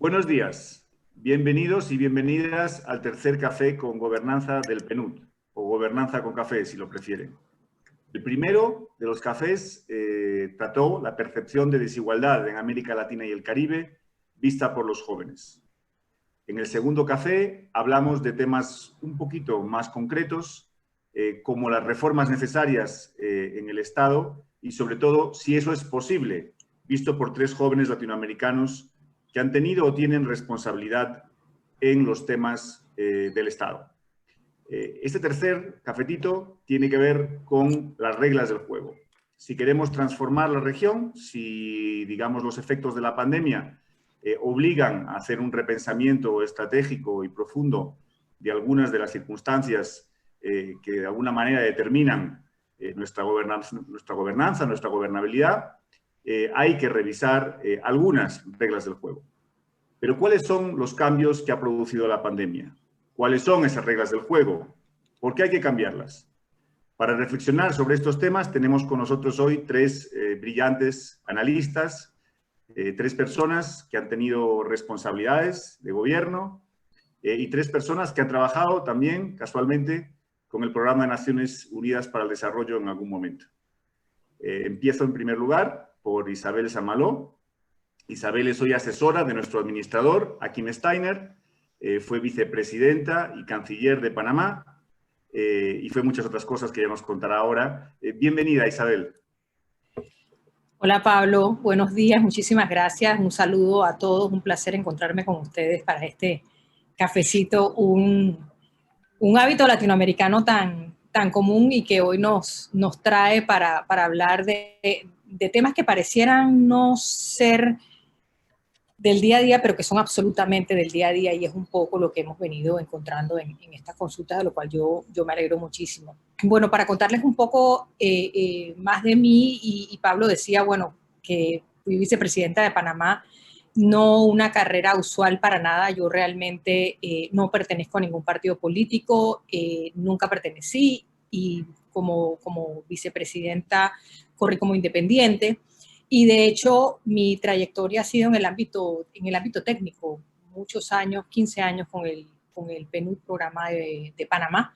Buenos días, bienvenidos y bienvenidas al tercer café con gobernanza del PNUD, o gobernanza con café, si lo prefieren. El primero de los cafés trató la percepción de desigualdad en América Latina y el Caribe vista por los jóvenes. En el segundo café hablamos de temas un poquito más concretos, como las reformas necesarias en el Estado y sobre todo si eso es posible, visto por tres jóvenes latinoamericanos que han tenido o tienen responsabilidad en los temas del Estado. Este tercer cafetito tiene que ver con las reglas del juego. Si queremos transformar la región, si, digamos, los efectos de la pandemia obligan a hacer un repensamiento estratégico y profundo de algunas de las circunstancias que de alguna manera determinan nuestra gobernanza, nuestra gobernabilidad, hay que revisar algunas reglas del juego. Pero ¿cuáles son los cambios que ha producido la pandemia? ¿Cuáles son esas reglas del juego? ¿Por qué hay que cambiarlas? Para reflexionar sobre estos temas tenemos con nosotros hoy tres brillantes analistas, tres personas que han tenido responsabilidades de gobierno y tres personas que han trabajado también, casualmente, con el Programa de Naciones Unidas para el Desarrollo en algún momento. Empiezo en primer lugar por Isabel Samaló. Isabel es hoy asesora de nuestro administrador, Akim Steiner, fue vicepresidenta y canciller de Panamá, y fue muchas otras cosas que ya nos contará ahora. Bienvenida, Isabel. Hola, Pablo. Buenos días. Muchísimas gracias. Un saludo a todos. Un placer encontrarme con ustedes para este cafecito, un hábito latinoamericano tan común y que hoy nos trae para hablar de temas que parecieran no ser del día a día, pero que son absolutamente del día a día, y es un poco lo que hemos venido encontrando en estas consultas, de lo cual yo me alegro muchísimo. Bueno, para contarles un poco más de mí, y Pablo decía, bueno, que fui vicepresidenta de Panamá, no una carrera usual para nada. Yo realmente no pertenezco a ningún partido político, nunca pertenecí, y como vicepresidenta corrí como independiente. Y de hecho, mi trayectoria ha sido en el ámbito técnico, muchos años, 15 años con el PNUD, programa de Panamá.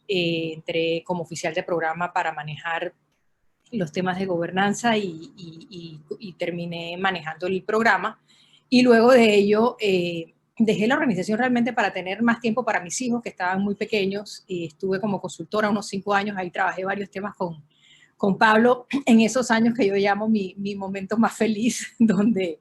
Entré como oficial de programa para manejar los temas de gobernanza y terminé manejando el programa. Y luego de ello, dejé la organización realmente para tener más tiempo para mis hijos, que estaban muy pequeños, y estuve como consultora unos 5 años. Ahí trabajé varios temas con Pablo en esos años que yo llamo mi momento más feliz, donde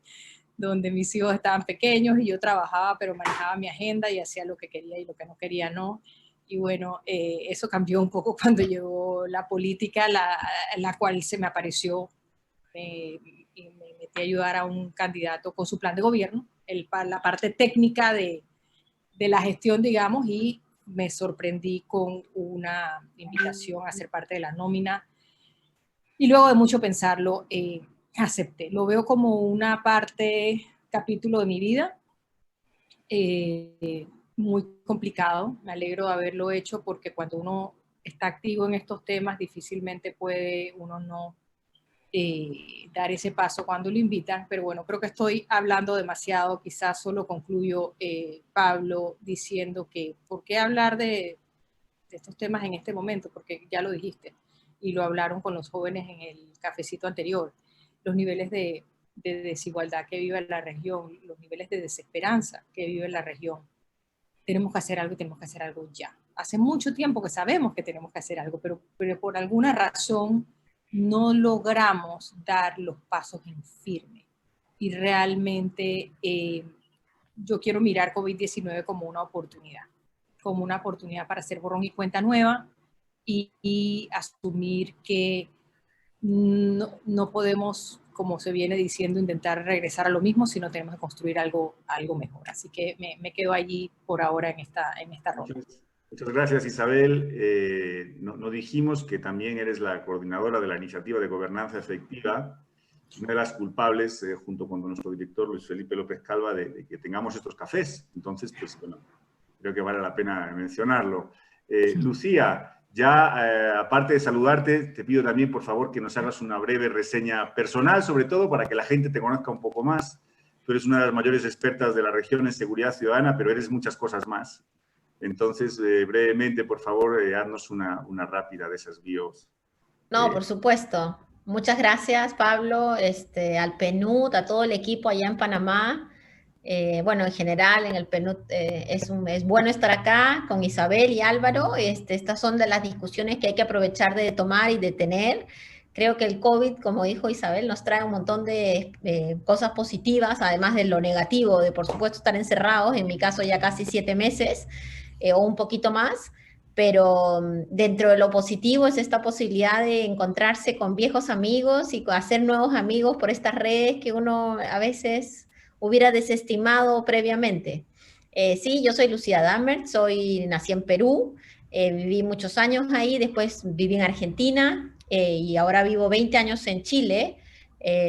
mis hijos estaban pequeños y yo trabajaba, pero manejaba mi agenda y hacía lo que quería y lo que no quería no. Y bueno, eso cambió un poco cuando llegó la política, la cual se me apareció, y me metí a ayudar a un candidato con su plan de gobierno, la parte técnica de la gestión, digamos, y me sorprendí con una invitación a ser parte de la nómina. Y luego de mucho pensarlo, acepté. Lo veo como una parte, capítulo de mi vida, muy complicado. Me alegro de haberlo hecho, porque cuando uno está activo en estos temas, difícilmente puede uno no dar ese paso cuando lo invitan. Pero bueno, creo que estoy hablando demasiado. Quizás solo concluyo, Pablo, diciendo que ¿por qué hablar de estos temas en este momento? Porque ya lo dijiste, y lo hablaron con los jóvenes en el cafecito anterior, los niveles de desigualdad que vive la región, los niveles de desesperanza que vive la región. Tenemos que hacer algo, y tenemos que hacer algo ya. Hace mucho tiempo que sabemos que tenemos que hacer algo, pero por alguna razón no logramos dar los pasos en firme. Y realmente yo quiero mirar COVID-19 como una oportunidad para hacer borrón y cuenta nueva, y asumir que no podemos, como se viene diciendo, intentar regresar a lo mismo, sino tenemos que construir algo mejor. Así que me quedo allí por ahora en esta ronda. Muchas gracias, Isabel. No dijimos que también eres la coordinadora de la iniciativa de gobernanza efectiva, una de las culpables, junto con nuestro director Luis Felipe López Calva, de que tengamos estos cafés. Entonces, pues bueno, creo que vale la pena mencionarlo. Lucía, ya aparte de saludarte, te pido también, por favor, que nos hagas una breve reseña personal, sobre todo para que la gente te conozca un poco más. tú eres una de las mayores expertas de la región en seguridad ciudadana, pero eres muchas cosas más. Entonces, brevemente, por favor, haznos una rápida de esas bios. No, por supuesto. Muchas gracias, Pablo, al PNUD, a todo el equipo allá en Panamá. Bueno, en general, en el PNUD es bueno estar acá con Isabel y Álvaro. Estas son de las discusiones que hay que aprovechar de tomar y de tener. Creo que el COVID, como dijo Isabel, nos trae un montón de cosas positivas, además de lo negativo, de por supuesto estar encerrados, en mi caso ya casi 7 meses o un poquito más. Pero dentro de lo positivo es esta posibilidad de encontrarse con viejos amigos y hacer nuevos amigos por estas redes que uno a veces hubiera desestimado previamente. Sí, yo soy Lucía Dammert, nací en Perú, viví muchos años ahí, después viví en Argentina y ahora vivo 20 años en Chile.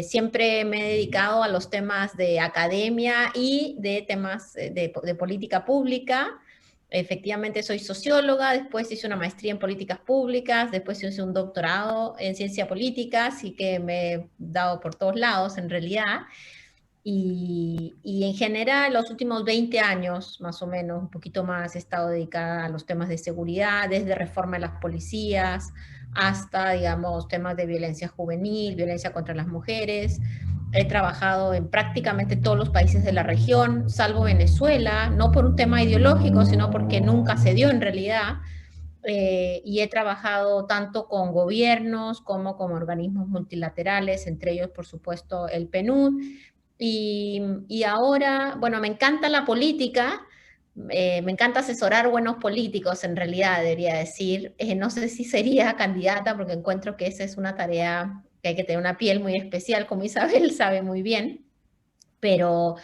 Siempre me he dedicado a los temas de academia y de temas de política pública. Efectivamente soy socióloga, después hice una maestría en políticas públicas, después hice un doctorado en ciencia política, así que me he dado por todos lados en realidad. Y en general, los últimos 20 años, más o menos, un poquito más, he estado dedicada a los temas de seguridad, desde reforma de las policías hasta, digamos, temas de violencia juvenil, violencia contra las mujeres. He trabajado en prácticamente todos los países de la región, salvo Venezuela, no por un tema ideológico, sino porque nunca se dio en realidad. Y he trabajado tanto con gobiernos como con organismos multilaterales, entre ellos, por supuesto, el PNUD. Y ahora, bueno, me encanta la política, me encanta asesorar buenos políticos, en realidad, debería decir. No sé si sería candidata, porque encuentro que esa es una tarea que hay que tener una piel muy especial, como Isabel sabe muy bien, pero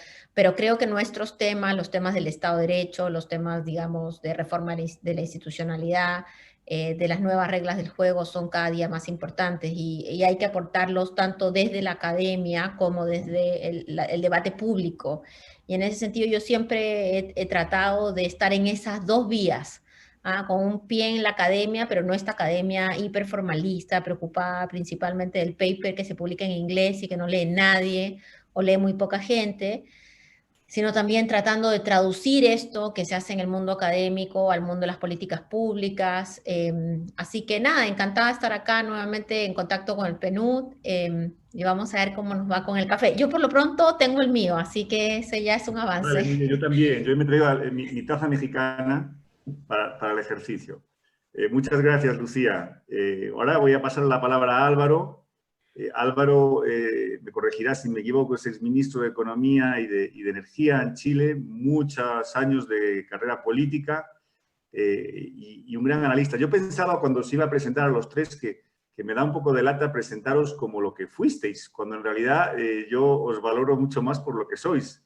creo que nuestros temas, los temas del Estado de Derecho, los temas, digamos, de reforma de la institucionalidad, de las nuevas reglas del juego son cada día más importantes y hay que aportarlos tanto desde la academia como desde el debate público. Y en ese sentido yo siempre he tratado de estar en esas dos vías, con un pie en la academia, pero no esta academia hiperformalista, preocupada principalmente del paper que se publica en inglés y que no lee nadie o lee muy poca gente, sino también tratando de traducir esto que se hace en el mundo académico al mundo de las políticas públicas. Así que nada, encantada de estar acá nuevamente en contacto con el PNUD y vamos a ver cómo nos va con el café. Yo por lo pronto tengo el mío, así que ese ya es un avance. Vale, yo también, yo me traigo mi taza mexicana para el ejercicio. Muchas gracias, Lucía. Ahora voy a pasar la palabra a Álvaro. Álvaro, me corregirá si me equivoco, es exministro de Economía y de Energía en Chile, muchos años de carrera política y un gran analista. Yo pensaba cuando se iba a presentar a los tres que me da un poco de lata presentaros como lo que fuisteis, cuando en realidad yo os valoro mucho más por lo que sois,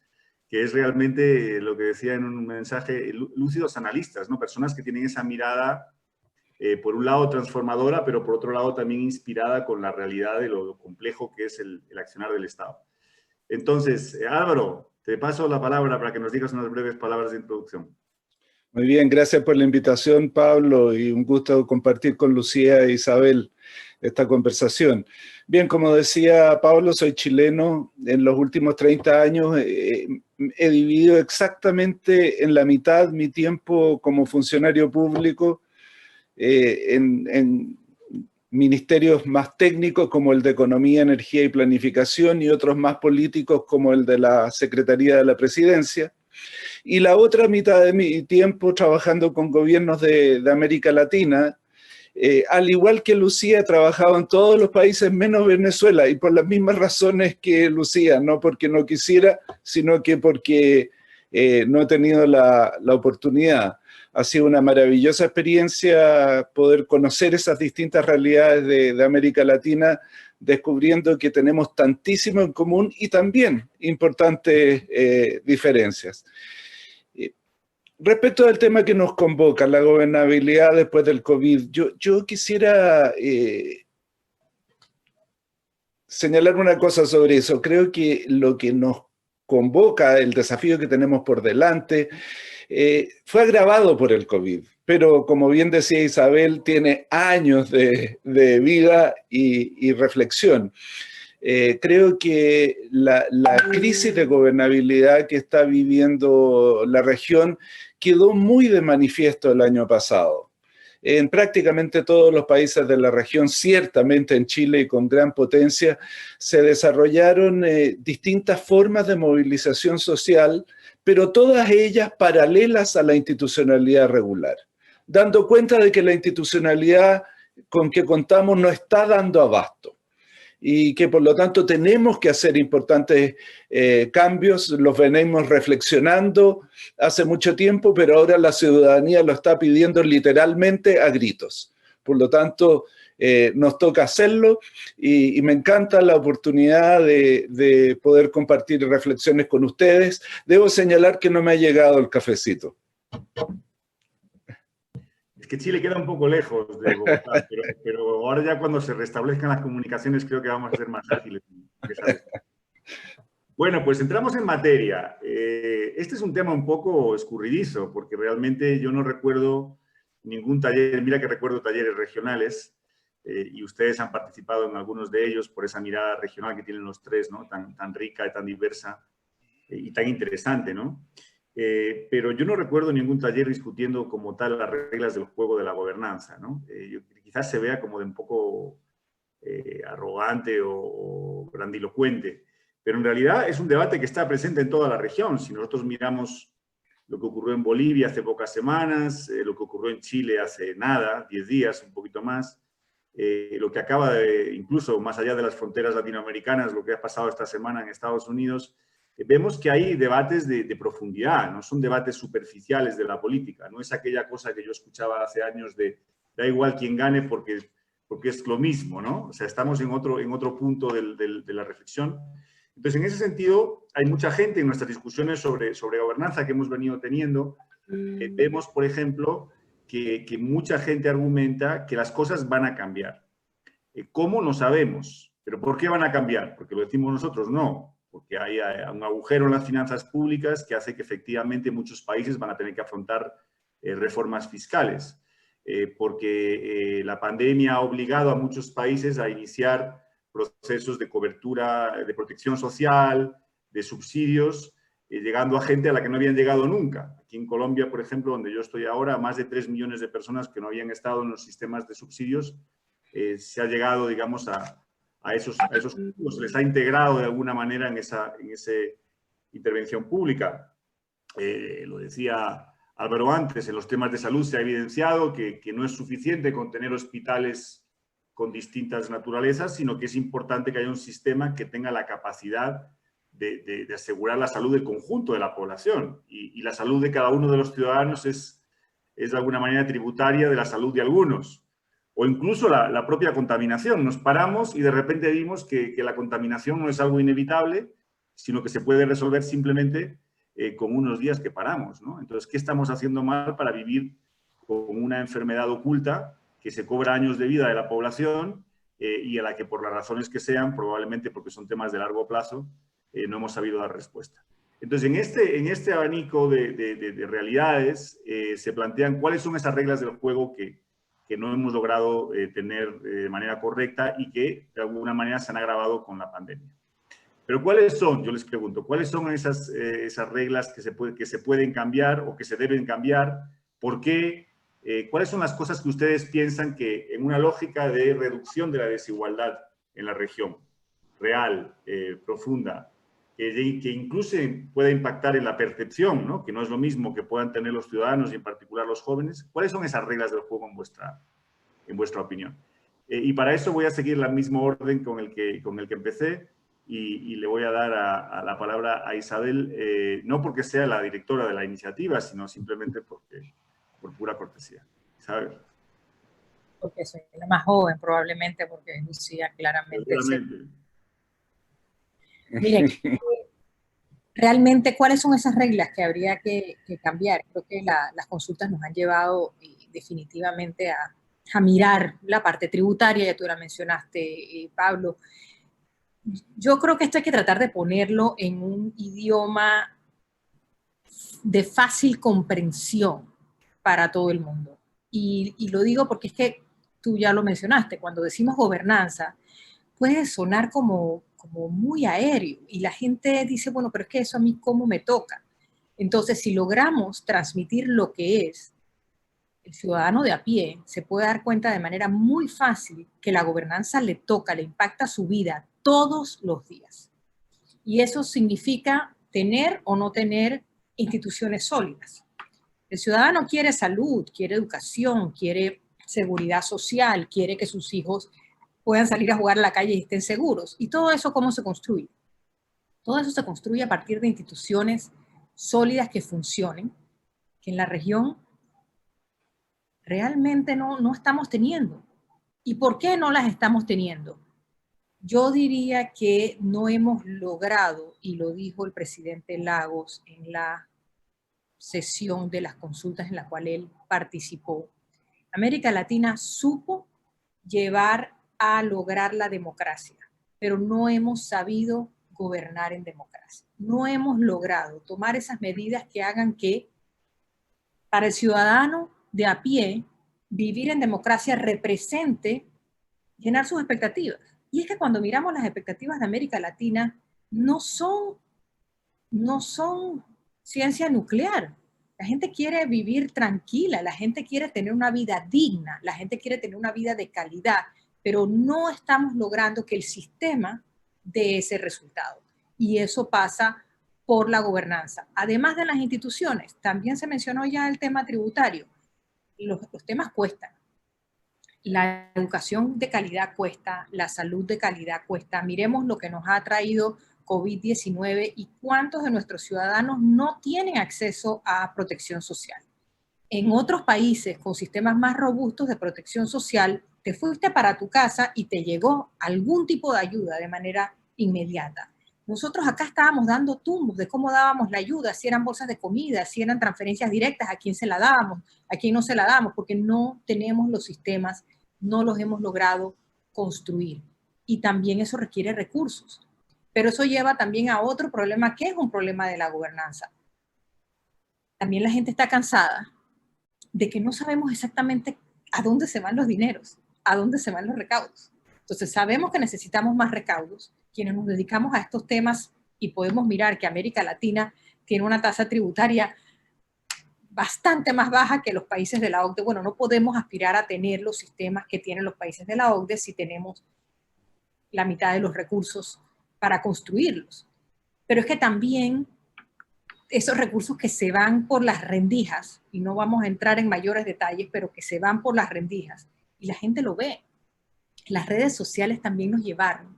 que es realmente lo que decía en un mensaje, lúcidos analistas, ¿no? Personas que tienen esa mirada por un lado transformadora, pero por otro lado también inspirada con la realidad de lo complejo que es el accionar del Estado. Entonces, Álvaro, te paso la palabra para que nos digas unas breves palabras de introducción. Muy bien, gracias por la invitación, Pablo, y un gusto compartir con Lucía e Isabel esta conversación. Bien, como decía Pablo, soy chileno. En los últimos 30 años he dividido exactamente en la mitad mi tiempo como funcionario público en ministerios más técnicos como el de Economía, Energía y Planificación y otros más políticos como el de la Secretaría de la Presidencia. Y la otra mitad de mi tiempo trabajando con gobiernos de América Latina. Al igual que Lucía, he trabajado en todos los países menos Venezuela y por las mismas razones que Lucía, no porque no quisiera, sino que porque no he tenido la oportunidad. Ha sido una maravillosa experiencia poder conocer esas distintas realidades de América Latina, descubriendo que tenemos tantísimo en común y también importantes diferencias. Respecto al tema que nos convoca, la gobernabilidad después del COVID, yo quisiera señalar una cosa sobre eso. Creo que lo que nos convoca, el desafío que tenemos por delante, fue agravado por el COVID, pero como bien decía Isabel, tiene años de vida y reflexión. Creo que la crisis de gobernabilidad que está viviendo la región quedó muy de manifiesto el año pasado. En prácticamente todos los países de la región, ciertamente en Chile y con gran potencia, se desarrollaron distintas formas de movilización social, pero todas ellas paralelas a la institucionalidad regular, dando cuenta de que la institucionalidad con que contamos no está dando abasto y que por lo tanto tenemos que hacer importantes cambios. Los venimos reflexionando hace mucho tiempo, pero ahora la ciudadanía lo está pidiendo literalmente a gritos. Por lo tanto, nos toca hacerlo y me encanta la oportunidad de poder compartir reflexiones con ustedes. Debo señalar que no me ha llegado el cafecito. Es que Chile queda un poco lejos de Bogotá, pero ahora ya cuando se restablezcan las comunicaciones creo que vamos a ser más ágiles. Bueno, pues entramos en materia. Este es un tema un poco escurridizo, porque realmente yo no recuerdo ningún taller, mira que recuerdo talleres regionales, y ustedes han participado en algunos de ellos por esa mirada regional que tienen los tres, ¿no? Tan rica y tan diversa y tan interesante, ¿no? Pero yo no recuerdo ningún taller discutiendo como tal las reglas del juego de la gobernanza, ¿no? Quizás se vea como de un poco arrogante o grandilocuente, pero en realidad es un debate que está presente en toda la región. Si nosotros miramos lo que ocurrió en Bolivia hace pocas semanas, lo que ocurrió en Chile hace nada, 10 días, un poquito más, lo que acaba de, incluso más allá de las fronteras latinoamericanas, lo que ha pasado esta semana en Estados Unidos, vemos que hay debates de profundidad, no son debates superficiales de la política, no es aquella cosa que yo escuchaba hace años de da igual quién gane porque es lo mismo, ¿no? O sea, estamos en otro punto de la reflexión. Entonces, en ese sentido, hay mucha gente en nuestras discusiones sobre gobernanza que hemos venido teniendo. Vemos, por ejemplo, que mucha gente argumenta que las cosas van a cambiar. ¿Cómo? No sabemos. ¿Pero por qué van a cambiar? ¿Porque lo decimos nosotros? No. Porque hay un agujero en las finanzas públicas que hace que efectivamente muchos países van a tener que afrontar reformas fiscales. Porque la pandemia ha obligado a muchos países a iniciar procesos de cobertura, de protección social, de subsidios, llegando a gente a la que no habían llegado nunca. Aquí en Colombia, por ejemplo, donde yo estoy ahora, más de 3 millones de personas que no habían estado en los sistemas de subsidios, se ha llegado, digamos, a esos grupos, se les ha integrado de alguna manera en esa intervención pública. Lo decía Álvaro antes, en los temas de salud se ha evidenciado que no es suficiente con tener hospitales con distintas naturalezas, sino que es importante que haya un sistema que tenga la capacidad de asegurar la salud del conjunto de la población. Y la salud de cada uno de los ciudadanos es de alguna manera tributaria de la salud de algunos. O incluso la propia contaminación. Nos paramos y de repente vimos que la contaminación no es algo inevitable, sino que se puede resolver simplemente con unos días que paramos, ¿no? Entonces, ¿qué estamos haciendo mal para vivir con una enfermedad oculta que se cobra años de vida de la población y a la que por las razones que sean, probablemente porque son temas de largo plazo, no hemos sabido dar respuesta? Entonces, en este abanico de realidades se plantean cuáles son esas reglas del juego que no hemos logrado tener de manera correcta y que de alguna manera se han agravado con la pandemia. Pero ¿cuáles son? Yo les pregunto, ¿cuáles son esas reglas que se pueden cambiar o que se deben cambiar? ¿Por qué? ¿Cuáles son las cosas que ustedes piensan que en una lógica de reducción de la desigualdad en la región, real, profunda, que incluso pueda impactar en la percepción, ¿no? Que no es lo mismo que puedan tener los ciudadanos y en particular los jóvenes? ¿Cuáles son esas reglas del juego en vuestra opinión? Y para eso voy a seguir el mismo orden con el que empecé y le voy a dar a la palabra a Isabel, no porque sea la directora de la iniciativa, sino simplemente por pura cortesía. Isabel. Porque soy la más joven, probablemente, porque Lucía claramente... Miren, realmente, ¿cuáles son esas reglas que habría que cambiar? Creo que las consultas nos han llevado definitivamente a mirar la parte tributaria, ya tú la mencionaste, Pablo. Yo creo que esto hay que tratar de ponerlo en un idioma de fácil comprensión para todo el mundo. Y lo digo porque es que tú ya lo mencionaste, cuando decimos gobernanza, puede sonar como como muy aéreo y la gente dice, bueno, pero es que eso a mí cómo me toca. Entonces, si logramos transmitir lo que es, el ciudadano de a pie se puede dar cuenta de manera muy fácil que la gobernanza le toca, le impacta su vida todos los días. Y eso significa tener o no tener instituciones sólidas. El ciudadano quiere salud, quiere educación, quiere seguridad social, quiere que sus hijos puedan salir a jugar a la calle y estén seguros. ¿Y todo eso cómo se construye? Todo eso se construye a partir de instituciones sólidas que funcionen, que en la región realmente no estamos teniendo. ¿Y por qué no las estamos teniendo? Yo diría que no hemos logrado, y lo dijo el presidente Lagos en la sesión de las consultas en la cual él participó, América Latina supo llevar a lograr la democracia, pero no hemos sabido gobernar en democracia. No hemos logrado tomar esas medidas que hagan que para el ciudadano de a pie vivir en democracia represente llenar sus expectativas. Y es que cuando miramos las expectativas de América Latina, no son ciencia nuclear. La gente quiere vivir tranquila, la gente quiere tener una vida digna, la gente quiere tener una vida de calidad, pero no estamos logrando que el sistema dé ese resultado. Y eso pasa por la gobernanza. Además de las instituciones, también se mencionó ya el tema tributario. Los temas cuestan. La educación de calidad cuesta, la salud de calidad cuesta. Miremos lo que nos ha traído COVID-19 y cuántos de nuestros ciudadanos no tienen acceso a protección social. En otros países con sistemas más robustos de protección social, te fuiste para tu casa y te llegó algún tipo de ayuda de manera inmediata. Nosotros acá estábamos dando tumbos de cómo dábamos la ayuda, si eran bolsas de comida, si eran transferencias directas, a quién se la dábamos, a quién no se la dábamos, porque no tenemos los sistemas, no los hemos logrado construir. Y también eso requiere recursos. Pero eso lleva también a otro problema, que es un problema de la gobernanza. También la gente está cansada de que no sabemos exactamente a dónde se van los dineros, a dónde se van los recaudos. Entonces sabemos que necesitamos más recaudos. Quienes nos dedicamos a estos temas y podemos mirar que América Latina tiene una tasa tributaria bastante más baja que los países de la OCDE. Bueno, no podemos aspirar a tener los sistemas que tienen los países de la OCDE si tenemos la mitad de los recursos para construirlos. Pero es que también esos recursos que se van por las rendijas, y no vamos a entrar en mayores detalles, pero que se van por las rendijas, y la gente lo ve. Las redes sociales también nos llevaron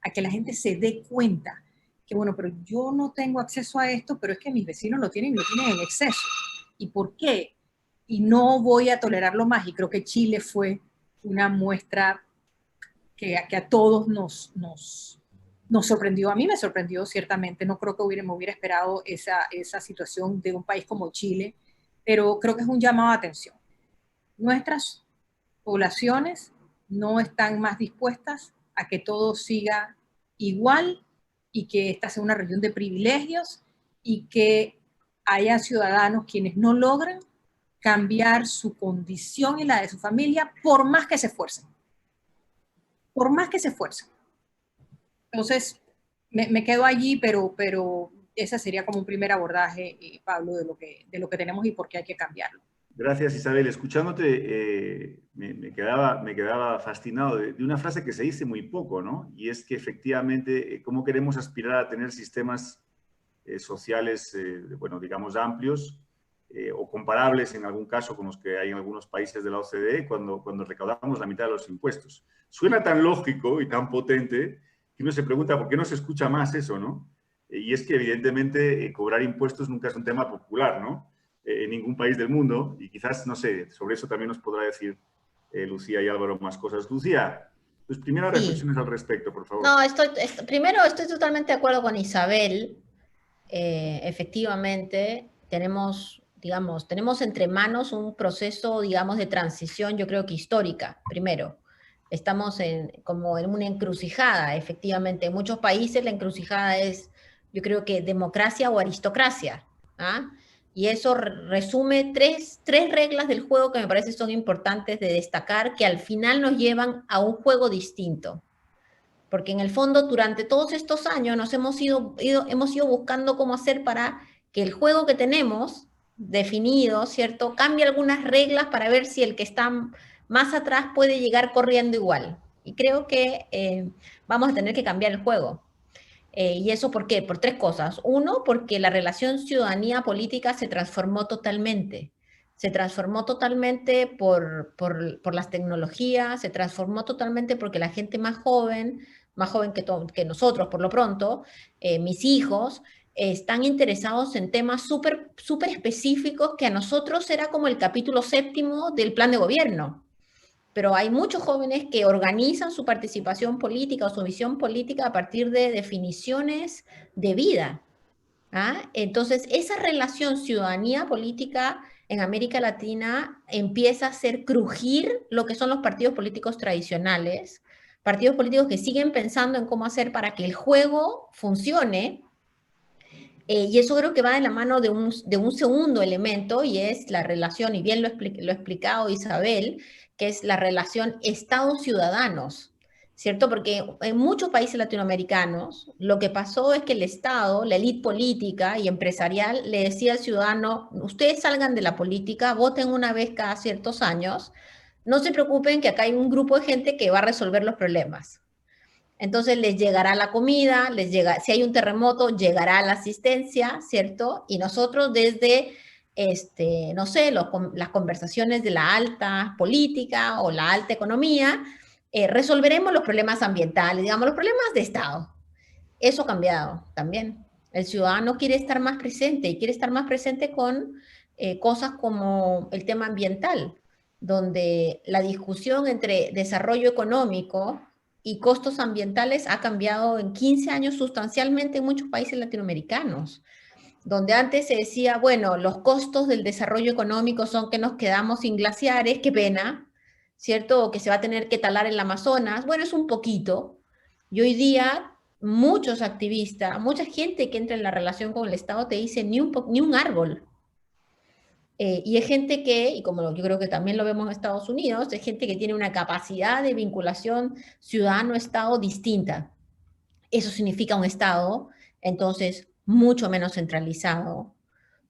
a que la gente se dé cuenta que, bueno, pero yo no tengo acceso a esto, pero es que mis vecinos lo tienen en exceso. ¿Y por qué? Y no voy a tolerarlo más. Y creo que Chile fue una muestra que a todos nos sorprendió. A mí me sorprendió, ciertamente. No creo que me hubiera esperado esa situación de un país como Chile, pero creo que es un llamado a atención. Nuestras poblaciones no están más dispuestas a que todo siga igual y que esta sea una región de privilegios y que haya ciudadanos quienes no logran cambiar su condición y la de su familia por más que se esfuercen. Por más que se esfuercen. Entonces, me quedo allí, pero ese sería como un primer abordaje, Pablo, de lo que tenemos y por qué hay que cambiarlo. Gracias, Isabel. Escuchándote, me quedaba fascinado de una frase que se dice muy poco, ¿no? Y es que efectivamente, ¿cómo queremos aspirar a tener sistemas sociales, bueno, digamos, amplios o comparables en algún caso con los que hay en algunos países de la OCDE cuando recaudamos la mitad de los impuestos? Suena tan lógico y tan potente que uno se pregunta por qué no se escucha más eso, ¿no? Y es que evidentemente cobrar impuestos nunca es un tema popular, ¿no? En ningún país del mundo, y quizás, no sé, sobre eso también nos podrá decir Lucía y Álvaro más cosas. Lucía, tus primeras reflexiones al respecto, por favor. No, primero estoy totalmente de acuerdo con Isabel. Efectivamente, tenemos entre manos un proceso, digamos, de transición, yo creo que histórica, primero. Estamos como en una encrucijada, efectivamente. En muchos países la encrucijada es, yo creo que democracia o aristocracia, ¿ah? Y eso resume tres reglas del juego que me parece son importantes de destacar, que al final nos llevan a un juego distinto. porque en el fondo durante todos estos años nos hemos ido buscando cómo hacer para que el juego que tenemos definido, ¿cierto?, cambie algunas reglas para ver si el que está más atrás puede llegar corriendo igual. Y creo que vamos a tener que cambiar el juego. ¿Y eso por qué? Por tres cosas. Uno, porque la relación ciudadanía-política se transformó totalmente. Se transformó totalmente por las tecnologías, se transformó totalmente porque la gente más joven que nosotros por lo pronto, mis hijos, están interesados en temas súper específicos que a nosotros era como el capítulo 7º del plan de gobierno. Pero hay muchos jóvenes que organizan su participación política o su visión política a partir de definiciones de vida. ¿Ah? Entonces, esa relación ciudadanía-política en América Latina empieza a hacer crujir lo que son los partidos políticos tradicionales, partidos políticos que siguen pensando en cómo hacer para que el juego funcione, y eso creo que va de la mano de un segundo elemento, y es la relación, y bien lo ha explicado Isabel, que es la relación Estado-ciudadanos, ¿cierto? Porque en muchos países latinoamericanos lo que pasó es que el Estado, la élite política y empresarial, le decía al ciudadano, ustedes salgan de la política, voten una vez cada ciertos años, no se preocupen que acá hay un grupo de gente que va a resolver los problemas. Entonces les llegará la comida, si hay un terremoto, llegará la asistencia, ¿cierto? Y nosotros desde, no sé, las conversaciones de la alta política o la alta economía, resolveremos los problemas ambientales, digamos, los problemas de Estado. Eso ha cambiado también. El ciudadano quiere estar más presente y quiere estar más presente con cosas como el tema ambiental, donde la discusión entre desarrollo económico y costos ambientales ha cambiado en 15 años sustancialmente en muchos países latinoamericanos, donde antes se decía, bueno, los costos del desarrollo económico son que nos quedamos sin glaciares, qué pena, ¿cierto? O que se va a tener que talar el Amazonas, bueno, es un poquito, y hoy día muchos activistas, mucha gente que entra en la relación con el Estado te dice ni un árbol. Y es gente que, y como yo creo que también lo vemos en Estados Unidos, es gente que tiene una capacidad de vinculación ciudadano-Estado distinta. Eso significa un Estado, entonces, mucho menos centralizado,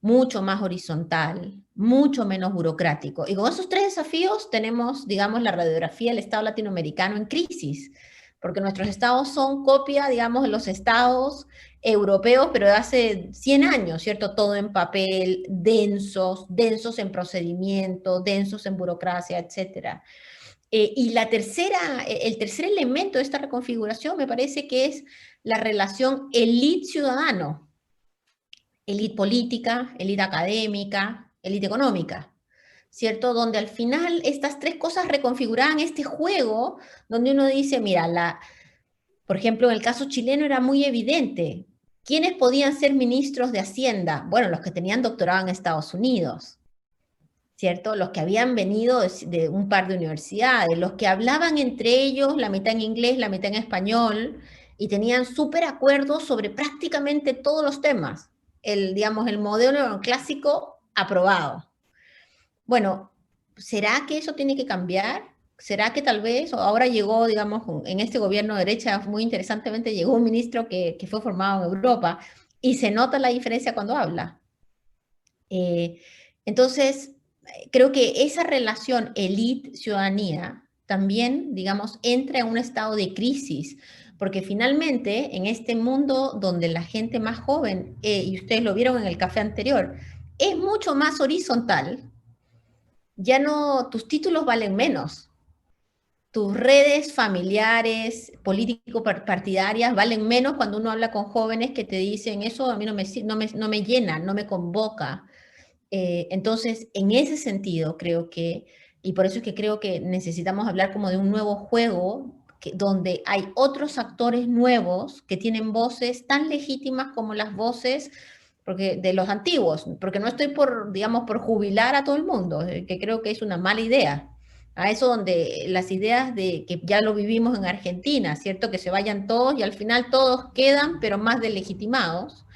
mucho más horizontal, mucho menos burocrático. Y con esos tres desafíos tenemos, digamos, la radiografía del Estado latinoamericano en crisis, porque nuestros estados son copia, digamos, de los estados europeos, pero de hace 100 años, ¿cierto? Todo en papel, densos en procedimiento, densos en burocracia, etcétera. Y el tercer elemento de esta reconfiguración me parece que es la relación élite-ciudadano, élite política, élite académica, élite económica, ¿cierto? Donde al final estas tres cosas reconfiguraban este juego, donde uno dice, mira, por ejemplo, en el caso chileno era muy evidente. ¿Quiénes podían ser ministros de Hacienda? Bueno, los que tenían doctorado en Estados Unidos, ¿cierto? Los que habían venido de un par de universidades, los que hablaban entre ellos, la mitad en inglés, la mitad en español, y tenían súper acuerdos sobre prácticamente todos los temas. Digamos, el modelo clásico aprobado. Bueno, ¿será que eso tiene que cambiar? ¿Será que tal vez, ahora llegó, digamos, en este gobierno de derecha, muy interesantemente, llegó un ministro que fue formado en Europa, y se nota la diferencia cuando habla? Entonces, creo que esa relación élite-ciudadanía también, digamos, entra en un estado de crisis, porque finalmente en este mundo donde la gente más joven, y ustedes lo vieron en el café anterior, es mucho más horizontal, ya no, tus títulos valen menos, tus redes familiares, político-partidarias valen menos cuando uno habla con jóvenes que te dicen, eso a mí no me llena, no me convoca. Entonces, en ese sentido, creo que, y por eso es que creo que necesitamos hablar como de un nuevo juego, donde hay otros actores nuevos que tienen voces tan legítimas como las voces de los antiguos, porque no estoy digamos, por jubilar a todo el mundo, que creo que es una mala idea. A eso donde las ideas de que ya lo vivimos en Argentina, ¿cierto? Que se vayan todos y al final todos quedan, pero más deslegitimados.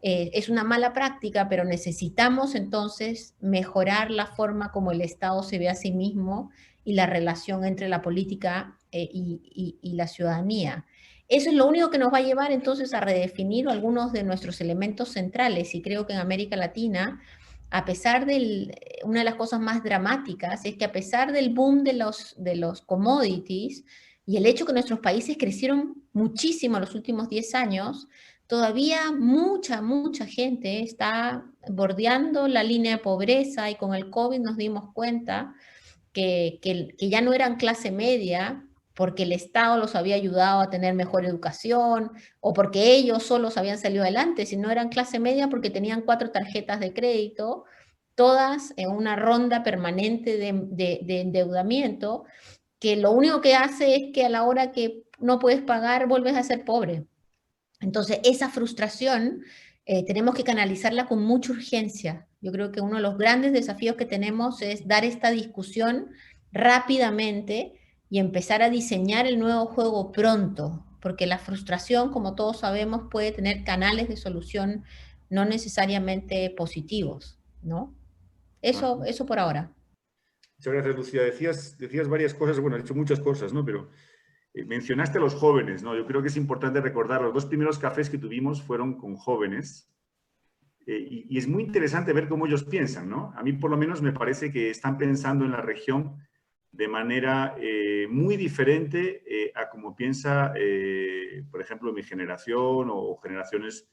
Es una mala práctica, pero necesitamos entonces mejorar la forma como el Estado se ve a sí mismo y la relación entre la política y la ciudadanía. Eso es lo único que nos va a llevar entonces a redefinir algunos de nuestros elementos centrales, y creo que en América Latina, a pesar una de las cosas más dramáticas es que a pesar del boom de los commodities y el hecho que nuestros países crecieron muchísimo en los últimos 10 años, todavía mucha gente está bordeando la línea de pobreza, y con el COVID nos dimos cuenta que ya no eran clase media porque el Estado los había ayudado a tener mejor educación o porque ellos solos habían salido adelante, sino eran clase media porque tenían 4 tarjetas de crédito, todas en una ronda permanente de endeudamiento, que lo único que hace es que a la hora que no puedes pagar vuelves a ser pobre. Entonces, esa frustración tenemos que canalizarla con mucha urgencia. Yo creo que uno de los grandes desafíos que tenemos es dar esta discusión rápidamente y empezar a diseñar el nuevo juego pronto, porque la frustración, como todos sabemos, puede tener canales de solución no necesariamente positivos, ¿no? Eso por ahora. Muchas gracias, Lucía. Decías varias cosas, bueno, has dicho muchas cosas, ¿no? Pero mencionaste a los jóvenes, ¿no? Yo creo que es importante recordar, los 2 primeros cafés que tuvimos fueron con jóvenes, y es muy interesante ver cómo ellos piensan, ¿no? A mí por lo menos me parece que están pensando en la región de manera muy diferente a como piensa, por ejemplo, mi generación o generaciones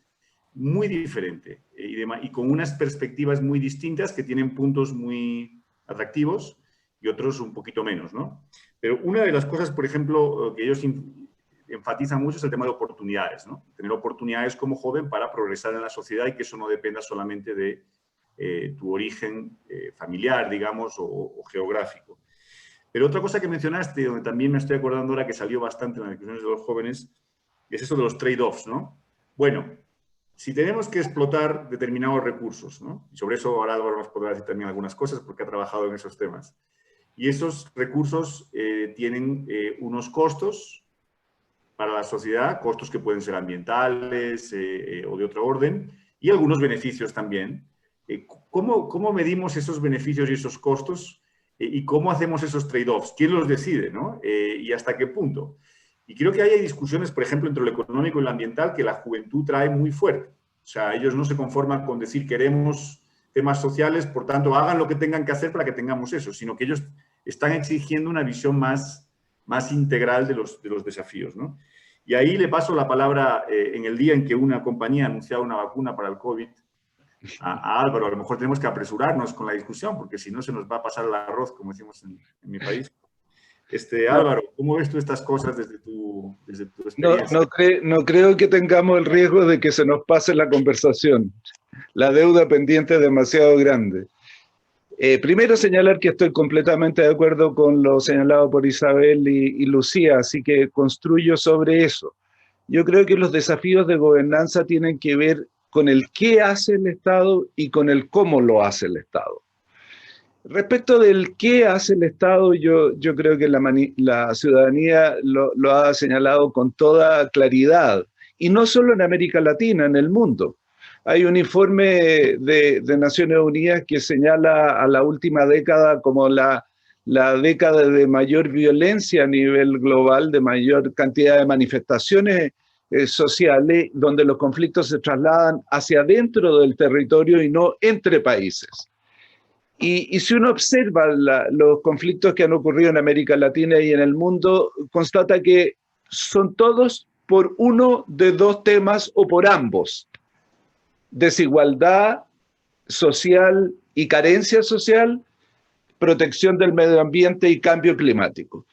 muy diferentes, y con unas perspectivas muy distintas que tienen puntos muy atractivos y otros un poquito menos, ¿no? Pero una de las cosas, por ejemplo, que ellos enfatizan mucho es el tema de oportunidades, ¿no? Tener oportunidades como joven para progresar en la sociedad y que eso no dependa solamente de tu origen familiar, digamos, o geográfico. Pero otra cosa que mencionaste, donde también me estoy acordando ahora que salió bastante en las discusiones de los jóvenes, es eso de los trade-offs, ¿no? Bueno, si tenemos que explotar determinados recursos, ¿no? Y sobre eso ahora Álvaro nos podrá decir también algunas cosas porque ha trabajado en esos temas. Y esos recursos tienen unos costos para la sociedad, costos que pueden ser ambientales o de otro orden, y algunos beneficios también. ¿Cómo medimos esos beneficios y esos costos? ¿Y cómo hacemos esos trade-offs? ¿Quién los decide, no? ¿Y hasta qué punto? Y creo que hay discusiones, por ejemplo, entre lo económico y lo ambiental que la juventud trae muy fuerte. O sea, ellos no se conforman con decir queremos temas sociales, por tanto, hagan lo que tengan que hacer para que tengamos eso, sino que ellos están exigiendo una visión más integral de los desafíos, ¿no? Y ahí le paso la palabra en el día en que una compañía anunciaba una vacuna para el COVID a Álvaro. A lo mejor tenemos que apresurarnos con la discusión, porque si no se nos va a pasar el arroz, como decimos en mi país. Álvaro, ¿cómo ves tú estas cosas desde tu experiencia? No creo que tengamos el riesgo de que se nos pase la conversación. La deuda pendiente es demasiado grande. Primero señalar que estoy completamente de acuerdo con lo señalado por Isabel y Lucía, así que construyo sobre eso. Yo creo que los desafíos de gobernanza tienen que ver con el qué hace el Estado y con el cómo lo hace el Estado. Respecto del qué hace el Estado, yo creo que la ciudadanía lo ha señalado con toda claridad, y no solo en América Latina, en el mundo. Hay un informe de Naciones Unidas que señala a la última década como la década de mayor violencia a nivel global, de mayor cantidad de manifestaciones sociales, donde los conflictos se trasladan hacia dentro del territorio y no entre países. Y si uno observa los conflictos que han ocurrido en América Latina y en el mundo, constata que son todos por uno de 2 temas o por ambos: desigualdad social y carencia social, protección del medio ambiente y cambio climático.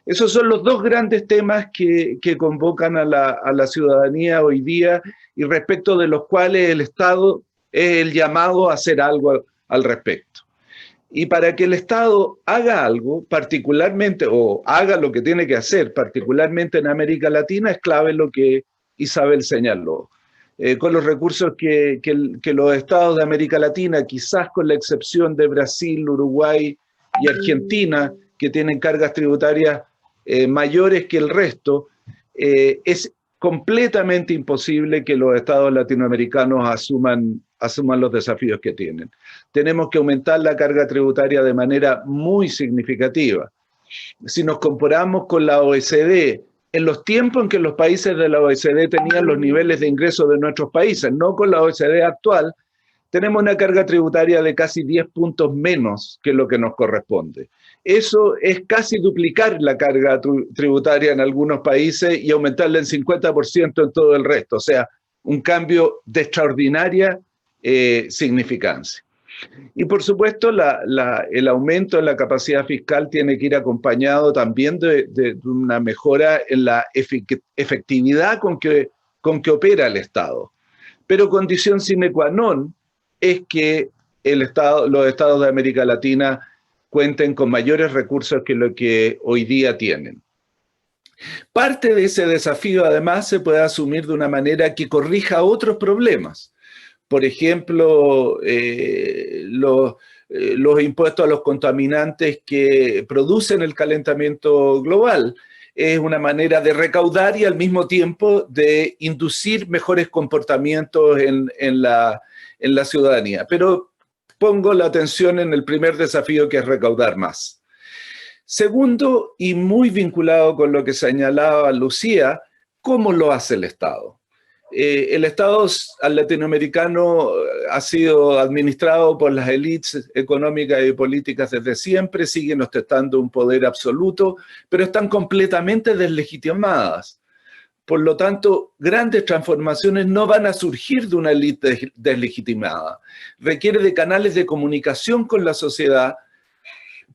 Esos son los 2 grandes temas que convocan a la ciudadanía hoy día, y respecto de los cuales el Estado es el llamado a hacer algo al respecto. Y para que el Estado haga algo, particularmente, o haga lo que tiene que hacer, particularmente en América Latina, es clave lo que Isabel señaló. Con los recursos que los estados de América Latina, quizás con la excepción de Brasil, Uruguay y Argentina, que tienen cargas tributarias mayores que el resto, es completamente imposible que los estados latinoamericanos asuman los desafíos que tienen. Tenemos que aumentar la carga tributaria de manera muy significativa. si nos comparamos con la OECD, en los tiempos en que los países de la OECD tenían los niveles de ingresos de nuestros países, no con la OECD actual, tenemos una carga tributaria de casi 10 puntos menos que lo que nos corresponde. Eso es casi duplicar la carga tributaria en algunos países y aumentarla en 50% en todo el resto. O sea, un cambio de extraordinaria significancia. Y por supuesto, el aumento en la capacidad fiscal tiene que ir acompañado también de una mejora en la efectividad con que opera el Estado. Pero condición sine qua non es que los estados de América Latina cuenten con mayores recursos que lo que hoy día tienen. Parte de ese desafío, además, se puede asumir de una manera que corrija otros problemas. Por ejemplo, los impuestos a los contaminantes que producen el calentamiento global. Es una manera de recaudar y al mismo tiempo de inducir mejores comportamientos en la ciudadanía. Pero pongo la atención en el primer desafío, que es recaudar más. Segundo, y muy vinculado con lo que señalaba Lucía, ¿cómo lo hace el Estado? El Estado latinoamericano ha sido administrado por las élites económicas y políticas desde siempre, siguen ostentando un poder absoluto, pero están completamente deslegitimadas. Por lo tanto, grandes transformaciones no van a surgir de una élite deslegitimada. Requiere de canales de comunicación con la sociedad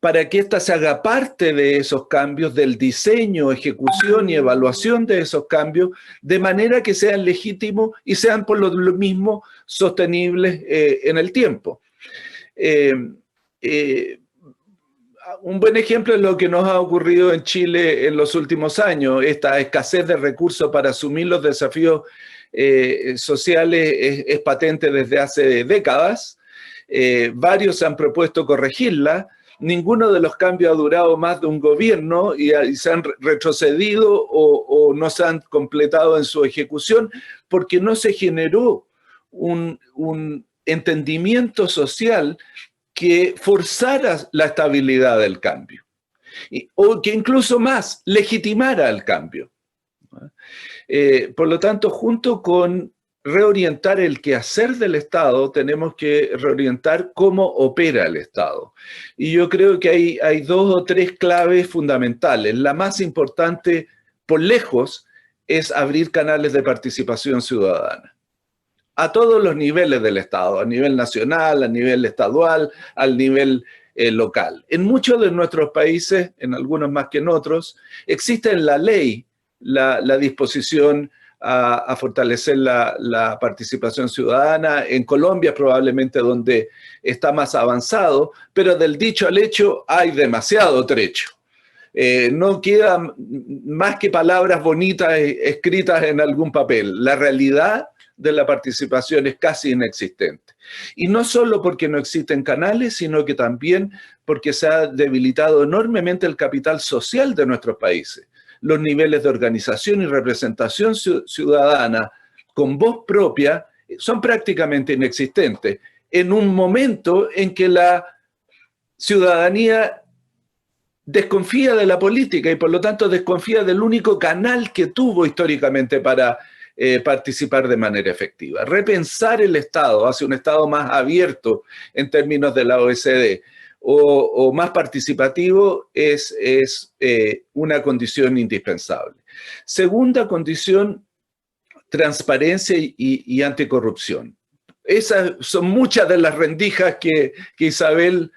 para que ésta se haga parte de esos cambios, del diseño, ejecución y evaluación de esos cambios, de manera que sean legítimos y sean por lo mismo sostenibles en el tiempo. Un buen ejemplo es lo que nos ha ocurrido en Chile en los últimos años. Esta escasez de recursos para asumir los desafíos sociales es patente desde hace décadas. Varios han propuesto corregirla. Ninguno de los cambios ha durado más de un gobierno y se han retrocedido o no se han completado en su ejecución porque no se generó un entendimiento social que forzara la estabilidad del cambio o que incluso más legitimara el cambio. Por lo tanto, junto con reorientar el quehacer del Estado, tenemos que reorientar cómo opera el Estado. Y yo creo que hay dos o tres claves fundamentales. La más importante, por lejos, es abrir canales de participación ciudadana. A todos los niveles del Estado, a nivel nacional, a nivel estadual, al nivel local. En muchos de nuestros países, en algunos más que en otros, existe en la ley la disposición a fortalecer la participación ciudadana. En Colombia probablemente donde está más avanzado, pero del dicho al hecho hay demasiado trecho. No quedan más que palabras bonitas escritas en algún papel. La realidad de la participación es casi inexistente. Y no solo porque no existen canales, sino que también porque se ha debilitado enormemente el capital social de nuestros países. Los niveles de organización y representación ciudadana con voz propia son prácticamente inexistentes en un momento en que la ciudadanía desconfía de la política y por lo tanto desconfía del único canal que tuvo históricamente para participar de manera efectiva. Repensar el Estado hacia un Estado más abierto en términos de la OECD o más participativo es una condición indispensable. Segunda condición, transparencia y anticorrupción. Esas son muchas de las rendijas que Isabel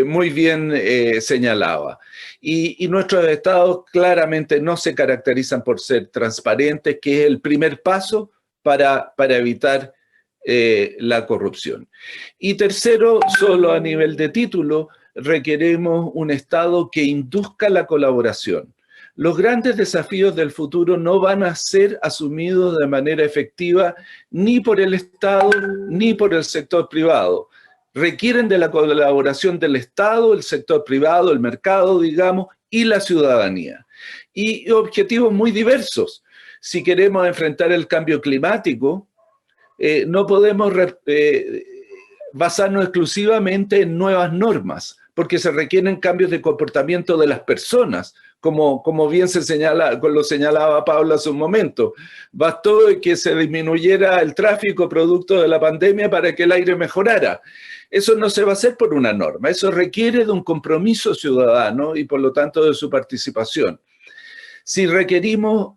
muy bien señalaba. Y nuestros estados claramente no se caracterizan por ser transparentes, que es el primer paso para evitar la corrupción. Y tercero, solo a nivel de título, requerimos un Estado que induzca la colaboración. Los grandes desafíos del futuro no van a ser asumidos de manera efectiva ni por el Estado ni por el sector privado. Requieren de la colaboración del Estado, el sector privado, el mercado, digamos, y la ciudadanía. Y objetivos muy diversos. Si queremos enfrentar el cambio climático, no podemos basarnos exclusivamente en nuevas normas. porque se requieren cambios de comportamiento de las personas, como bien lo señalaba Pablo hace un momento. Bastó que se disminuyera el tráfico producto de la pandemia para que el aire mejorara. Eso no se va a hacer por una norma, eso requiere de un compromiso ciudadano y por lo tanto de su participación. Si requerimos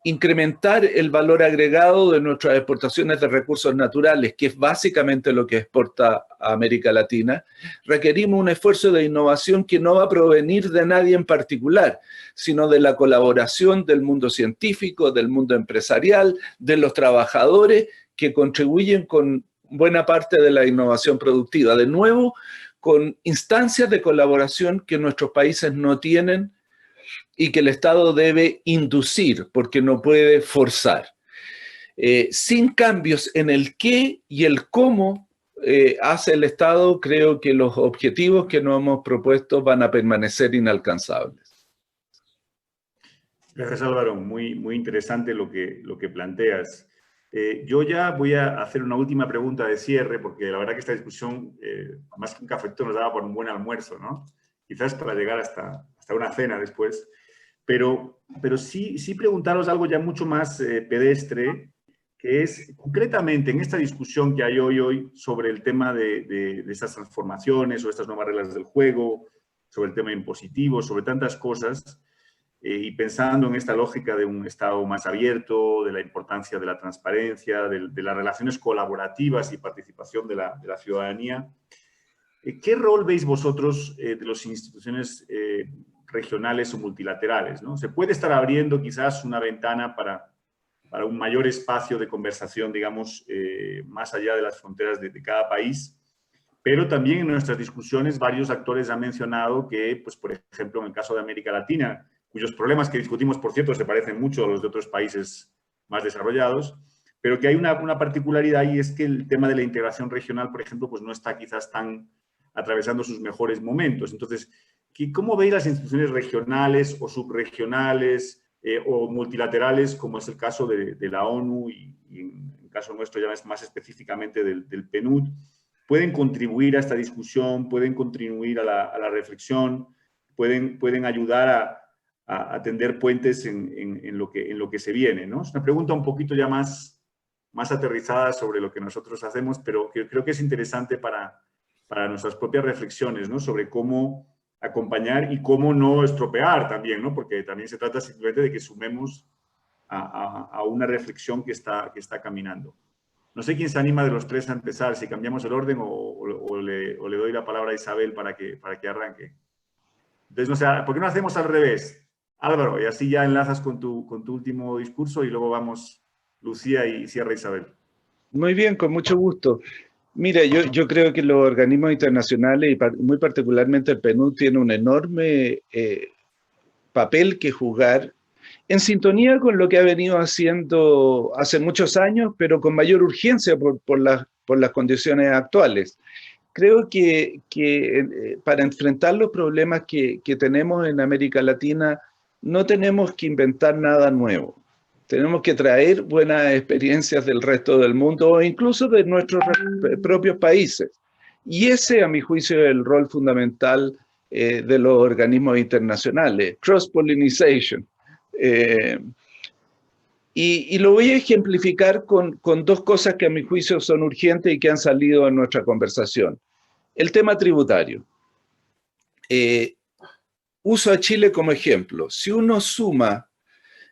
incrementar el valor agregado de nuestras exportaciones de recursos naturales, que es básicamente lo que exporta a América Latina, requerimos un esfuerzo de innovación que no va a provenir de nadie en particular, sino de la colaboración del mundo científico, del mundo empresarial, de los trabajadores que contribuyen con buena parte de la innovación productiva. De nuevo, con instancias de colaboración que nuestros países no tienen y que el Estado debe inducir, porque no puede forzar. Sin cambios en el qué y el cómo hace el Estado, creo que los objetivos que nos hemos propuesto van a permanecer inalcanzables. Gracias, Álvaro. Muy interesante lo que planteas. Yo ya voy a hacer una última pregunta de cierre, porque la verdad que esta discusión, más que un cafetito, nos daba por un buen almuerzo, ¿no? Quizás para llegar hasta una cena después. Pero sí preguntaros algo ya mucho más pedestre, que es concretamente en esta discusión que hay hoy sobre el tema de estas transformaciones o estas nuevas reglas del juego, sobre el tema impositivo, sobre tantas cosas, y pensando en esta lógica de un Estado más abierto, de la importancia de la transparencia, de las relaciones colaborativas y participación de la ciudadanía. ¿Qué rol veis vosotros de las instituciones regionales o multilaterales, ¿no? Se puede estar abriendo quizás una ventana para un mayor espacio de conversación, digamos, más allá de las fronteras de cada país, pero también en nuestras discusiones varios actores han mencionado que, pues, por ejemplo, en el caso de América Latina, cuyos problemas que discutimos, por cierto, se parecen mucho a los de otros países más desarrollados, pero que hay una particularidad y es que el tema de la integración regional, por ejemplo, pues no está quizás tan atravesando sus mejores momentos. Entonces, ¿cómo veis las instituciones regionales o subregionales o multilaterales, como es el caso de la ONU y en el caso nuestro ya es más específicamente del PNUD, pueden contribuir a esta discusión, pueden contribuir a la reflexión, pueden ayudar a tender puentes en lo que se viene, ¿no? Es una pregunta un poquito ya más aterrizada sobre lo que nosotros hacemos, pero que creo que es interesante para nuestras propias reflexiones, ¿no? Sobre cómo acompañar y cómo no estropear también, ¿no? Porque también se trata simplemente de que sumemos a una reflexión que está caminando. No sé quién se anima de los tres a empezar, si cambiamos el orden o le doy la palabra a Isabel para que arranque. Entonces, no sé, ¿por qué no hacemos al revés? Álvaro, y así ya enlazas con tu último discurso y luego vamos Lucía y cierra Isabel. Muy bien, con mucho gusto. Mira, yo creo que los organismos internacionales y muy particularmente el PNUD tiene un enorme papel que jugar en sintonía con lo que ha venido haciendo hace muchos años, pero con mayor urgencia por las condiciones actuales. Creo que para enfrentar los problemas que tenemos en América Latina no tenemos que inventar nada nuevo. Tenemos que traer buenas experiencias del resto del mundo o incluso de nuestros propios países. Y ese, a mi juicio, es el rol fundamental de los organismos internacionales, cross-pollination. Y lo voy a ejemplificar con dos cosas que a mi juicio son urgentes y que han salido en nuestra conversación. El tema tributario. Uso a Chile como ejemplo. Si uno suma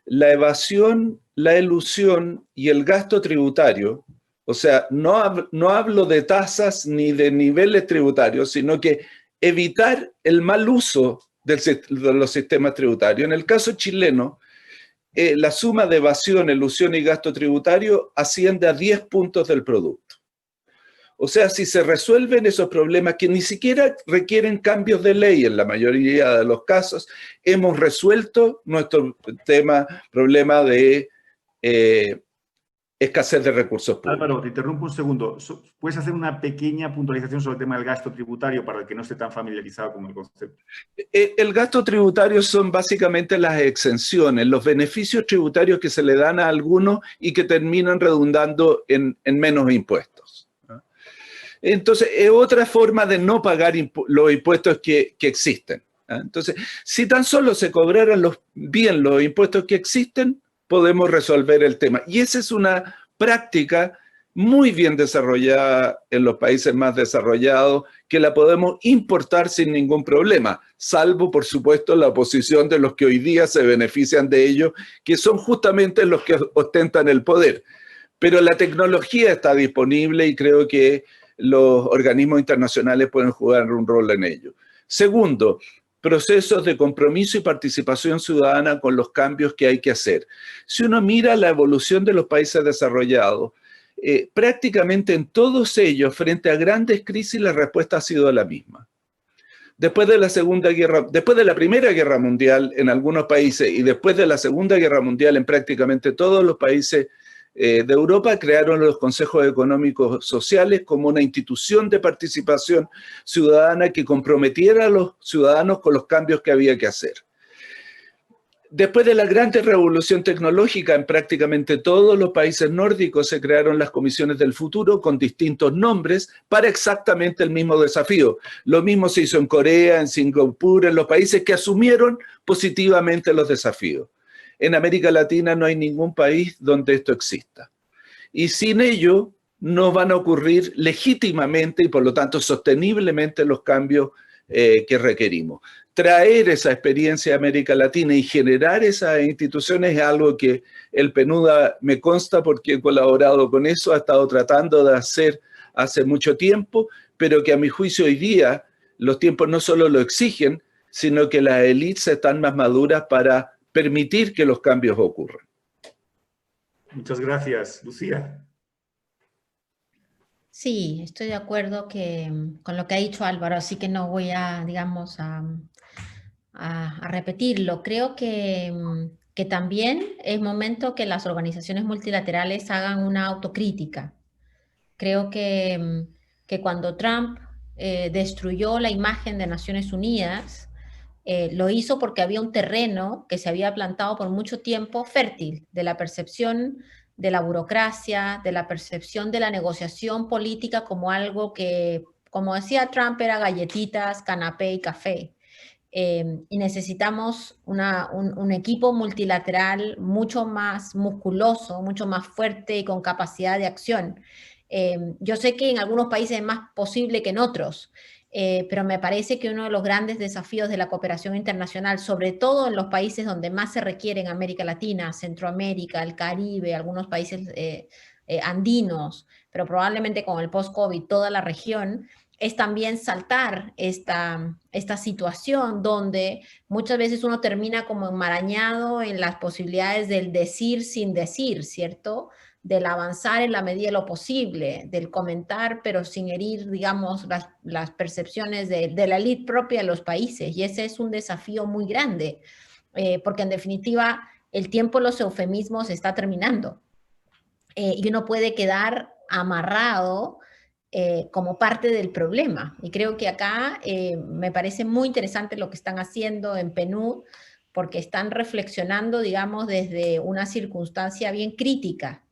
la evasión, la elusión y el gasto tributario, o sea, no hablo de tasas ni de niveles tributarios, sino que evitar el mal uso de los sistemas tributarios. En el caso chileno, la suma de evasión, elusión y gasto tributario asciende a 10 puntos del producto. O sea, si se resuelven esos problemas que ni siquiera requieren cambios de ley en la mayoría de los casos, hemos resuelto nuestro problema de escasez de recursos públicos. Álvaro, te interrumpo un segundo. ¿Puedes hacer una pequeña puntualización sobre el tema del gasto tributario para el que no esté tan familiarizado con el concepto? El gasto tributario son básicamente las exenciones, los beneficios tributarios que se le dan a algunos y que terminan redundando en menos impuestos. Entonces, es otra forma de no pagar los impuestos que existen. Entonces, si tan solo se cobraran bien los impuestos que existen, podemos resolver el tema. Y esa es una práctica muy bien desarrollada en los países más desarrollados, que la podemos importar sin ningún problema, salvo, por supuesto, la oposición de los que hoy día se benefician de ello, que son justamente los que ostentan el poder. Pero la tecnología está disponible y creo que los organismos internacionales pueden jugar un rol en ello. Segundo, procesos de compromiso y participación ciudadana con los cambios que hay que hacer. Si uno mira la evolución de los países desarrollados, prácticamente en todos ellos, frente a grandes crisis, la respuesta ha sido la misma. Después de la Primera Guerra Mundial en algunos países y después de la Segunda Guerra Mundial en prácticamente todos los países de Europa, crearon los consejos económicos sociales como una institución de participación ciudadana que comprometiera a los ciudadanos con los cambios que había que hacer. Después de la gran revolución tecnológica, en prácticamente todos los países nórdicos se crearon las comisiones del futuro con distintos nombres para exactamente el mismo desafío. Lo mismo se hizo en Corea, en Singapur, en los países que asumieron positivamente los desafíos. En América Latina no hay ningún país donde esto exista. Y sin ello no van a ocurrir legítimamente y por lo tanto sosteniblemente los cambios que requerimos. Traer esa experiencia a América Latina y generar esas instituciones es algo que el PNUD me consta porque he colaborado con eso, ha estado tratando de hacer hace mucho tiempo, pero que a mi juicio hoy día los tiempos no solo lo exigen, sino que las élites están más maduras para permitir que los cambios ocurran. Muchas gracias, Lucía. Sí, estoy de acuerdo con lo que ha dicho Álvaro, así que no voy a, digamos, a repetirlo. Creo que también es momento que las organizaciones multilaterales hagan una autocrítica. Creo que cuando Trump destruyó la imagen de Naciones Unidas, lo hizo porque había un terreno que se había plantado por mucho tiempo fértil de la percepción de la burocracia, de la percepción de la negociación política como algo que, como decía Trump, era galletitas, canapé y café. Y necesitamos un equipo multilateral mucho más musculoso, mucho más fuerte y con capacidad de acción. Yo sé que en algunos países es más posible que en otros, pero me parece que uno de los grandes desafíos de la cooperación internacional, sobre todo en los países donde más se requiere en América Latina, Centroamérica, el Caribe, algunos países andinos, pero probablemente con el post-COVID toda la región, es también saltar esta situación donde muchas veces uno termina como enmarañado en las posibilidades del decir sin decir, ¿cierto? Del avanzar en la medida de lo posible, del comentar, pero sin herir, digamos, las percepciones de la élite propia de los países. Y ese es un desafío muy grande, porque en definitiva el tiempo de los eufemismos está terminando. Y uno puede quedar amarrado como parte del problema. Y creo que acá me parece muy interesante lo que están haciendo en PNUD, porque están reflexionando, digamos, desde una circunstancia bien crítica,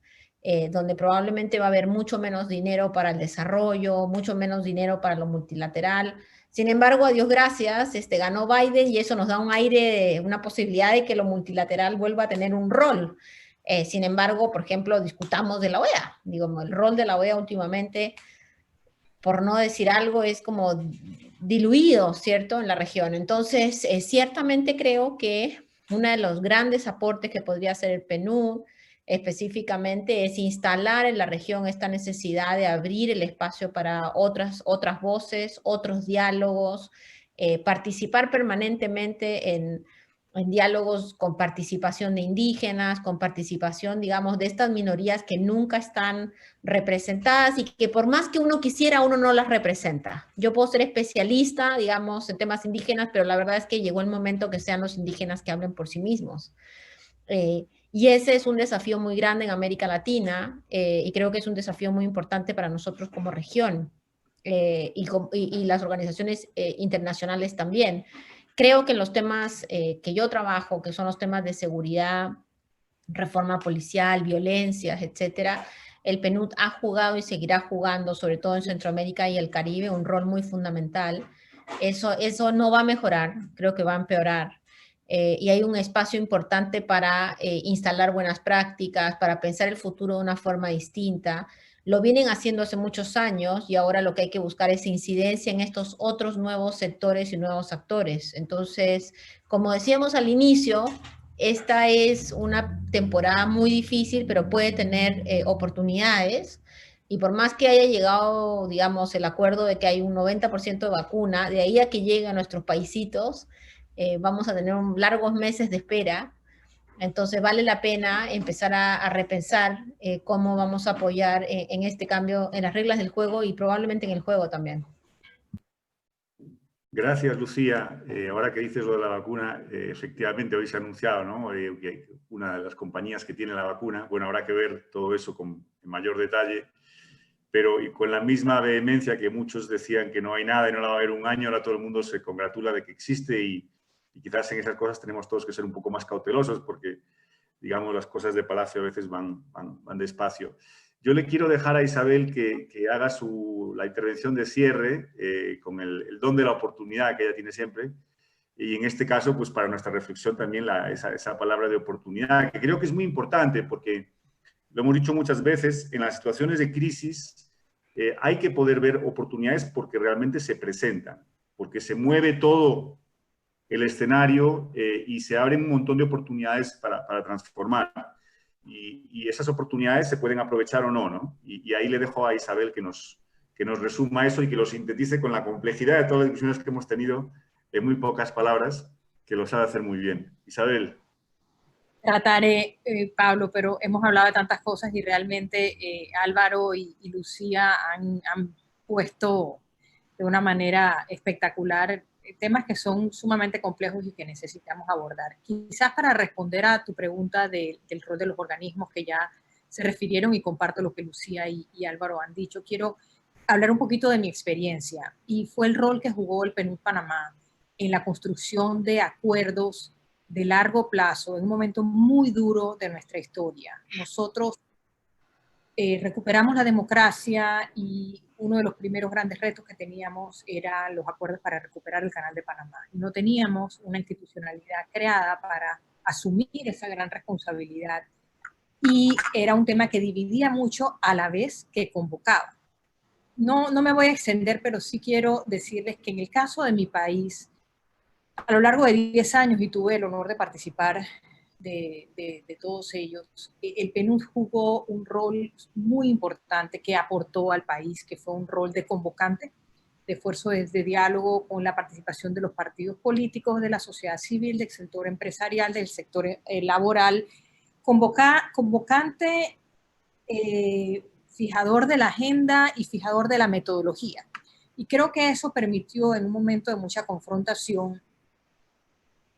donde probablemente va a haber mucho menos dinero para el desarrollo, mucho menos dinero para lo multilateral. Sin embargo, a Dios gracias, ganó Biden y eso nos da un aire, una posibilidad de que lo multilateral vuelva a tener un rol. Sin embargo, por ejemplo, discutamos de la OEA. Digo, el rol de la OEA últimamente, por no decir algo, es como diluido, ¿cierto?, en la región. Entonces, ciertamente creo que uno de los grandes aportes que podría hacer el PNUD específicamente es instalar en la región esta necesidad de abrir el espacio para otras voces, otros diálogos, participar permanentemente en diálogos con participación de indígenas, con participación, digamos, de estas minorías que nunca están representadas y que por más que uno quisiera, uno no las representa. Yo puedo ser especialista, digamos, en temas indígenas, pero la verdad es que llegó el momento que sean los indígenas que hablen por sí mismos. Y ese es un desafío muy grande en América Latina y creo que es un desafío muy importante para nosotros como región y las organizaciones internacionales también. Creo que en los temas que yo trabajo, que son los temas de seguridad, reforma policial, violencias, etcétera, el PNUD ha jugado y seguirá jugando, sobre todo en Centroamérica y el Caribe, un rol muy fundamental. Eso no va a mejorar, creo que va a empeorar. Y hay un espacio importante para instalar buenas prácticas, para pensar el futuro de una forma distinta. Lo vienen haciendo hace muchos años y ahora lo que hay que buscar es incidencia en estos otros nuevos sectores y nuevos actores. Entonces, como decíamos al inicio, esta es una temporada muy difícil, pero puede tener oportunidades. Y por más que haya llegado, digamos, el acuerdo de que hay un 90% de vacuna, de ahí a que llegue a nuestros paisitos, vamos a tener largos meses de espera. Entonces vale la pena empezar a repensar cómo vamos a apoyar en este cambio en las reglas del juego y probablemente en el juego también. Gracias, Lucía. Ahora que dices lo de la vacuna, efectivamente hoy se ha anunciado, ¿no? Que una de las compañías que tiene la vacuna, bueno, habrá que ver todo eso en mayor detalle, pero y con la misma vehemencia que muchos decían que no hay nada y no la va a haber un año, ahora todo el mundo se congratula de que existe y quizás en esas cosas tenemos todos que ser un poco más cautelosos porque, digamos, las cosas de Palacio a veces van despacio. Yo le quiero dejar a Isabel que haga la intervención de cierre con el don de la oportunidad que ella tiene siempre. Y en este caso, pues para nuestra reflexión también esa palabra de oportunidad, que creo que es muy importante porque, lo hemos dicho muchas veces, en las situaciones de crisis hay que poder ver oportunidades porque realmente se presentan, porque se mueve todo el escenario y se abren un montón de oportunidades para transformar. Y esas oportunidades se pueden aprovechar o no, ¿no? Y ahí le dejo a Isabel que nos resuma eso y que lo sintetice con la complejidad de todas las discusiones que hemos tenido en muy pocas palabras, que lo sabe hacer muy bien. Isabel. Trataré, Pablo, pero hemos hablado de tantas cosas y realmente Álvaro y Lucía han puesto de una manera espectacular temas que son sumamente complejos y que necesitamos abordar. Quizás para responder a tu pregunta del rol de los organismos que ya se refirieron y comparto lo que Lucía y Álvaro han dicho, quiero hablar un poquito de mi experiencia y fue el rol que jugó el PNUD Panamá en la construcción de acuerdos de largo plazo, en un momento muy duro de nuestra historia. Nosotros recuperamos la democracia y uno de los primeros grandes retos que teníamos era los acuerdos para recuperar el Canal de Panamá. Y no teníamos una institucionalidad creada para asumir esa gran responsabilidad. Y era un tema que dividía mucho a la vez que convocaba. No me voy a extender, pero sí quiero decirles que en el caso de mi país, a lo largo de 10 años, y tuve el honor de participar de todos ellos, el PNUD jugó un rol muy importante que aportó al país, que fue un rol de convocante, de esfuerzo de diálogo con la participación de los partidos políticos, de la sociedad civil, del sector empresarial, del sector laboral, convocante, fijador de la agenda y fijador de la metodología. Y creo que eso permitió, en un momento de mucha confrontación,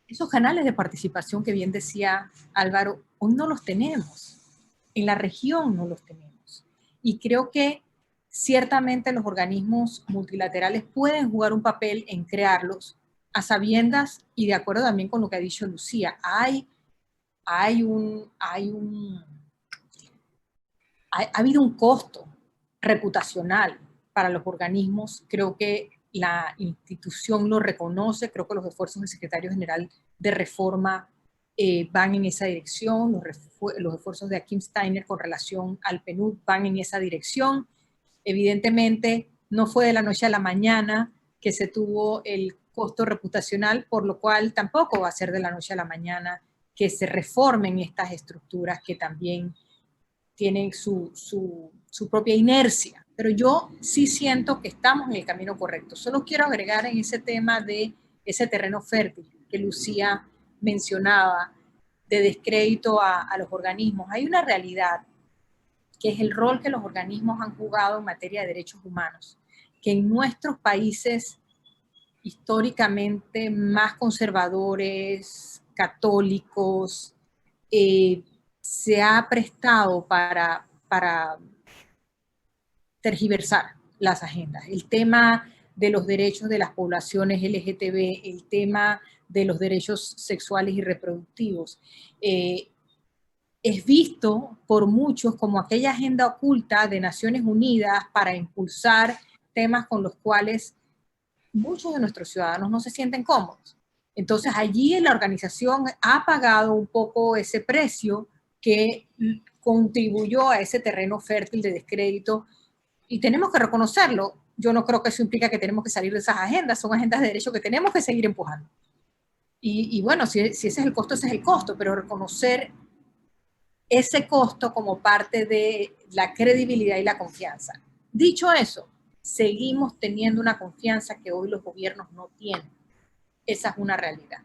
esos canales de participación que bien decía Álvaro, hoy no los tenemos, en la región no los tenemos. Y creo que ciertamente los organismos multilaterales pueden jugar un papel en crearlos a sabiendas y de acuerdo también con lo que ha dicho Lucía. Ha habido un costo reputacional para los organismos, creo que la institución lo reconoce, creo que los esfuerzos del secretario general de reforma van en esa dirección, los esfuerzos de Akim Steiner con relación al PNUD van en esa dirección. Evidentemente, no fue de la noche a la mañana que se tuvo el costo reputacional, por lo cual tampoco va a ser de la noche a la mañana que se reformen estas estructuras que también tienen su propia inercia. Pero yo sí siento que estamos en el camino correcto. Solo quiero agregar en ese tema de ese terreno fértil que Lucía mencionaba, de descrédito a los organismos. Hay una realidad que es el rol que los organismos han jugado en materia de derechos humanos, que en nuestros países históricamente más conservadores, católicos, se ha prestado para tergiversar las agendas. El tema de los derechos de las poblaciones LGTB, el tema de los derechos sexuales y reproductivos. es visto por muchos como aquella agenda oculta de Naciones Unidas para impulsar temas con los cuales muchos de nuestros ciudadanos no se sienten cómodos. Entonces allí la organización ha pagado un poco ese precio que contribuyó a ese terreno fértil de descrédito y tenemos que reconocerlo. Yo no creo que eso implica que tenemos que salir de esas agendas, son agendas de derecho que tenemos que seguir empujando. Y bueno, si ese es el costo, ese es el costo, pero reconocer ese costo como parte de la credibilidad y la confianza. Dicho eso, seguimos teniendo una confianza que hoy los gobiernos no tienen. Esa es una realidad.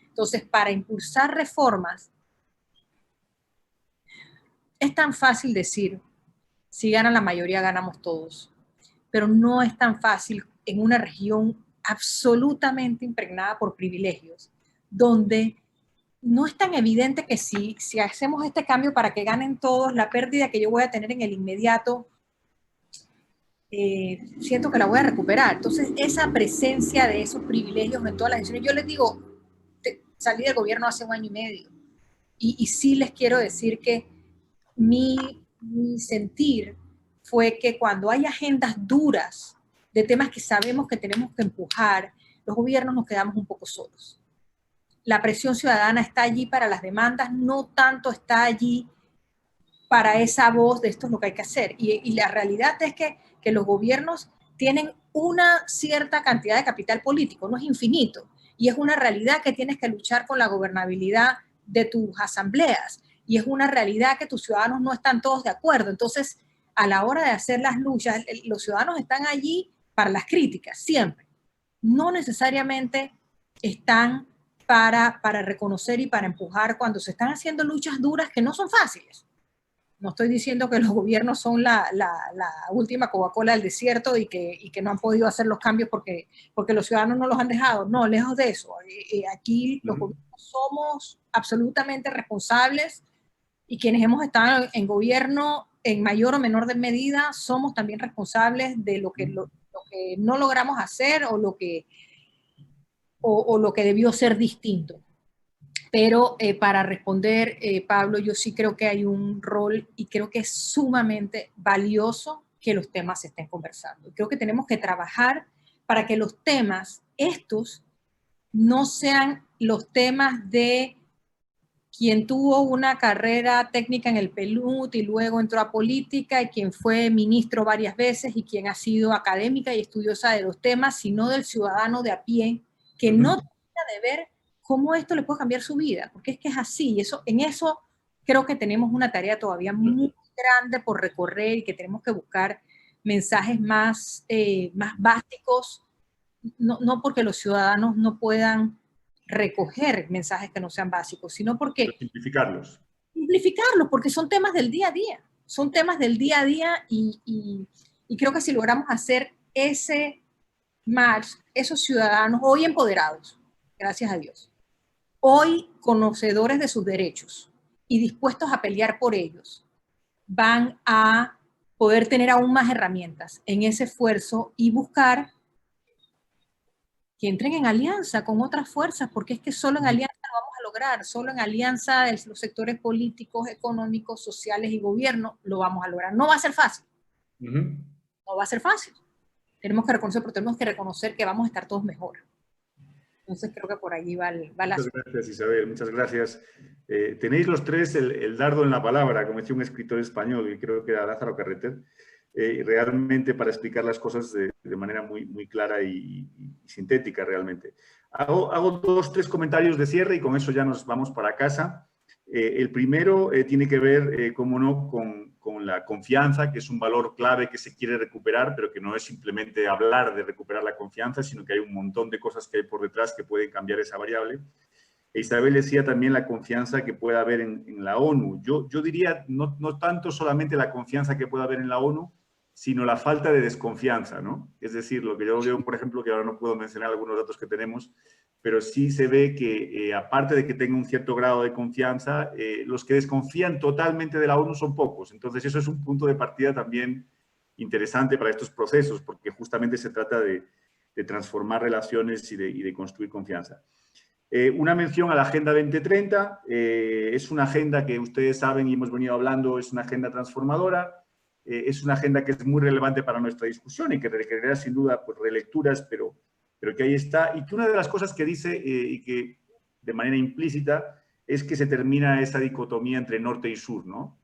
Entonces, para impulsar reformas, es tan fácil decir, si gana la mayoría, ganamos todos. Pero no es tan fácil en una región absolutamente impregnada por privilegios, donde no es tan evidente que si hacemos este cambio para que ganen todos, la pérdida que yo voy a tener en el inmediato, siento que la voy a recuperar. Entonces, esa presencia de esos privilegios en todas las decisiones, yo les digo, salí del gobierno hace 1 año y medio, y sí les quiero decir que mi sentir fue que cuando hay agendas duras de temas que sabemos que tenemos que empujar, los gobiernos nos quedamos un poco solos. La presión ciudadana está allí para las demandas, no tanto está allí para esa voz de esto es lo que hay que hacer. Y la realidad es que los gobiernos tienen una cierta cantidad de capital político, no es infinito, y es una realidad que tienes que luchar con la gobernabilidad de tus asambleas, y es una realidad que tus ciudadanos no están todos de acuerdo. Entonces, a la hora de hacer las luchas, los ciudadanos están allí para las críticas, siempre. No necesariamente están para reconocer y para empujar cuando se están haciendo luchas duras que no son fáciles. No estoy diciendo que los gobiernos son la última Coca-Cola del desierto y que no han podido hacer los cambios porque los ciudadanos no los han dejado. No, lejos de eso. Aquí los gobiernos somos absolutamente responsables y quienes hemos estado en gobierno en mayor o menor medida somos también responsables de lo que no logramos hacer o lo que debió ser distinto. Pero para responder, Pablo, yo sí creo que hay un rol y creo que es sumamente valioso que los temas se estén conversando. Creo que tenemos que trabajar para que los temas, estos, no sean los temas de quien tuvo una carrera técnica en el PNUD y luego entró a política y quien fue ministro varias veces y quien ha sido académica y estudiosa de los temas, sino del ciudadano de a pie que no tiene de ver cómo esto le puede cambiar su vida, porque es que es así, y en eso creo que tenemos una tarea todavía muy grande por recorrer y que tenemos que buscar mensajes más básicos, no porque los ciudadanos no puedan recoger mensajes que no sean básicos, sino porque... Simplificarlos. Simplificarlos, porque son temas del día a día, son temas del día a día y creo que si logramos hacer ese match, esos ciudadanos hoy empoderados, gracias a Dios, hoy conocedores de sus derechos y dispuestos a pelear por ellos, van a poder tener aún más herramientas en ese esfuerzo y buscar que entren en alianza con otras fuerzas, porque es que solo en alianza lo vamos a lograr, solo en alianza de los sectores políticos, económicos, sociales y gobierno lo vamos a lograr. No va a ser fácil, no va a ser fácil. Tenemos que reconocer, pero tenemos que reconocer que vamos a estar todos mejor. Entonces creo que por allí va la... Muchas gracias, Isabel, muchas gracias. Tenéis los tres el dardo en la palabra, como decía un escritor español, y creo que era Lázaro Carreter, realmente para explicar las cosas de manera muy, muy clara y sintética realmente. Hago 2 o 3 comentarios de cierre y con eso ya nos vamos para casa. El primero tiene que ver, cómo no, con la confianza, que es un valor clave que se quiere recuperar, pero que no es simplemente hablar de recuperar la confianza, sino que hay un montón de cosas que hay por detrás que pueden cambiar esa variable. Isabel decía también la confianza que puede haber en la ONU. Yo diría no tanto solamente la confianza que puede haber en la ONU, sino la falta de desconfianza, ¿no? Es decir, lo que yo veo, por ejemplo, que ahora no puedo mencionar algunos datos que tenemos, pero sí se ve que, aparte de que tenga un cierto grado de confianza, los que desconfían totalmente de la ONU son pocos. Entonces, eso es un punto de partida también interesante para estos procesos, porque justamente se trata de transformar relaciones y de construir confianza. Una mención a la Agenda 2030. Es una agenda que ustedes saben y hemos venido hablando, es una agenda transformadora. Es una agenda que es muy relevante para nuestra discusión y que requerirá sin duda pues, relecturas, pero que ahí está. Y que una de las cosas que dice y que de manera implícita es que se termina esa dicotomía entre norte y sur, ¿no?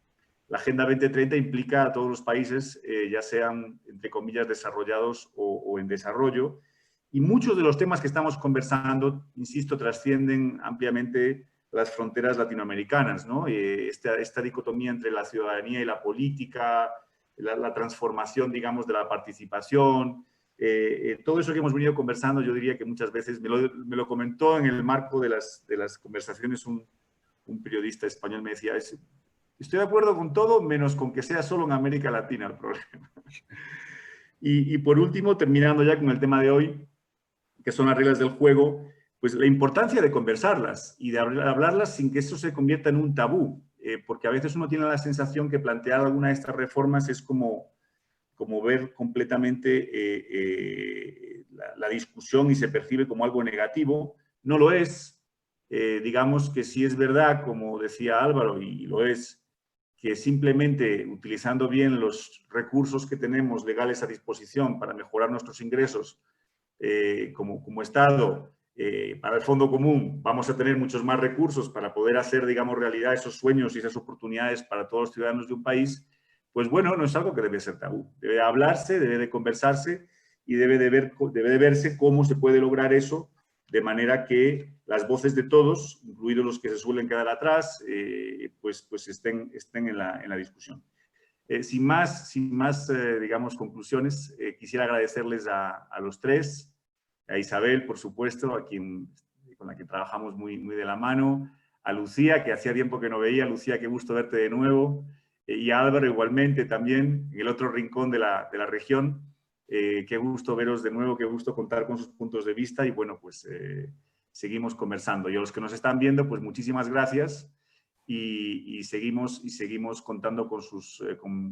La Agenda 2030 implica a todos los países, ya sean, entre comillas, desarrollados o en desarrollo, y muchos de los temas que estamos conversando, insisto, trascienden ampliamente las fronteras latinoamericanas, ¿no? Esta dicotomía entre la ciudadanía y la política, la transformación, digamos, de la participación, todo eso que hemos venido conversando, yo diría que muchas veces, me lo comentó en el marco de las conversaciones un periodista español, me decía, estoy de acuerdo con todo, menos con que sea solo en América Latina el problema. Y por último, terminando ya con el tema de hoy, que son las reglas del juego, pues la importancia de conversarlas y de hablarlas sin que eso se convierta en un tabú, porque a veces uno tiene la sensación que plantear alguna de estas reformas es como ver completamente la discusión y se percibe como algo negativo. No lo es. Digamos que sí es verdad, como decía Álvaro, y lo es, que simplemente utilizando bien los recursos que tenemos legales a disposición para mejorar nuestros ingresos como Estado, para el Fondo Común, vamos a tener muchos más recursos para poder hacer, digamos, realidad esos sueños y esas oportunidades para todos los ciudadanos de un país, pues bueno, no es algo que debe ser tabú. Debe hablarse, debe de conversarse y debe de verse cómo se puede lograr eso de manera que las voces de todos, incluidos los que se suelen quedar atrás, pues estén en la discusión. Sin más digamos, conclusiones, quisiera agradecerles a los tres, a Isabel, por supuesto, con la que trabajamos muy de la mano, a Lucía, que hacía tiempo que no veía. Lucía, qué gusto verte de nuevo, y a Álvaro igualmente también, en el otro rincón de la región. Qué gusto veros de nuevo, qué gusto contar con sus puntos de vista y bueno, pues seguimos conversando. Y a los que nos están viendo, pues muchísimas gracias. Y seguimos contando con sus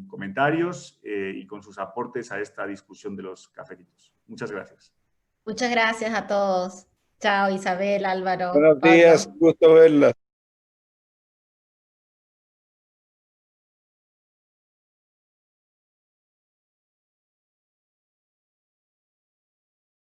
comentarios y con sus aportes a esta discusión de los cafecitos. Muchas gracias. Muchas gracias a todos. Chao, Isabel, Álvaro, Buenos Pablo. días, gusto verla.